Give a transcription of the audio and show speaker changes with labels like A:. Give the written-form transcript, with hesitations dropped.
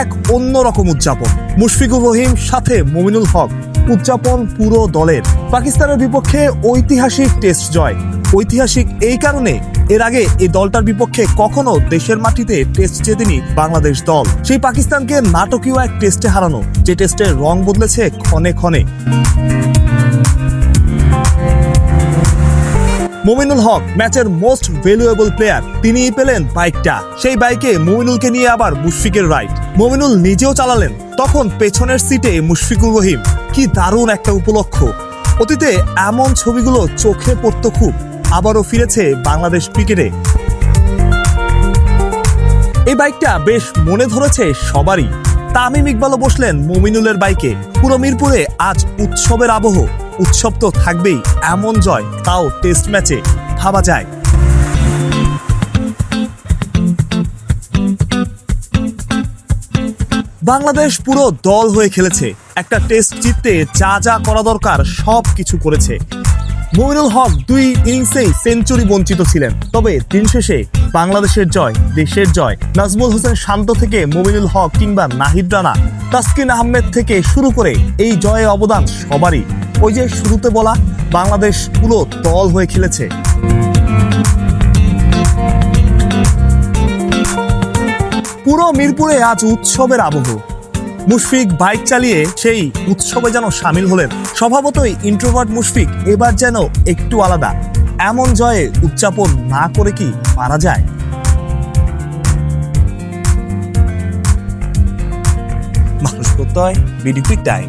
A: এক অন্যরকম উদযাপন। মুশফিকুর রহিম সাথে মুমিনুল হক, উদযাপন পুরো দলের। পাকিস্তানের বিপক্ষে ঐতিহাসিক টেস্ট জয়। ঐতিহাসিক এই কারণে এর আগে এই দলটার বিপক্ষে কখনো দেশের মাটিতে টেস্ট জেতেনি বাংলাদেশ দল। সেই পাকিস্তানকে নাটকীয় এক টেস্টে হারানো, যে টেস্টের রং বদলেছে ক্ষণে ক্ষণে। মুমিনুল হক ম্যাচের মোস্ট ভ্যালুয়েবল প্লেয়ার, তিনিই পেলেন বাইকটা। সেই বাইকে মুমিনুলকে নিয়ে আবার মুশফিকের রাইড। মুমিনুল নিজেও চালালেন, তখন পেছনের সিটে মুশফিকুর রহিম। কি দারুণ একটা উপলক্ষ। অতীতে এমন ছবিগুলো চোখে পড়তো খুব, আবারও ফিরেছে বাংলাদেশ ক্রিকেটে। এই বাইকটা বেশ মনে ধরেছে সবারই। তামিম ইকবালও বসলেন মুমিনুলের বাইকে। পুরো মিরপুরে আজ উৎসবের আবহ। উৎসব তো থাকবেই, এমন জয়, তাও টেস্ট ম্যাচে, ভাবা যায়। বাংলাদেশ পুরো দল হয়ে খেলেছে। একটা টেস্ট জিততে যা যা করা দরকার সব কিছু করেছে। মুমিনুল হক 2 ইনিংসেই সেঞ্চুরি বঞ্চিত ছিলেন, তবে দিন শেষে বাংলাদেশের জয়, দেশের জয়। নাজমুল হোসেন শান্ত থেকে মুমিনুল হক কিংবা নাহিদ রানা, তাসকিন আহমেদ থেকে শুরু করে এই জয়ে অবদান সবারই। ওই যে শুরুতে বলা, বাংলাদেশ পুরো দল হয়ে খেলেছে। পুরো মিরপুরে আজ উৎসবের আবহ। মুশফিক বাইক চালিয়ে সেই উৎসবে যেন সামিল হলেন। স্বভাবতই ইন্ট্রোভার্ট মুশফিক এবার যেন একটু আলাদা। এমন জয়ে উদযাপন না করে কি পারা যায়? মানুষ প্রত্যয়, বিডি কুইক টাইম।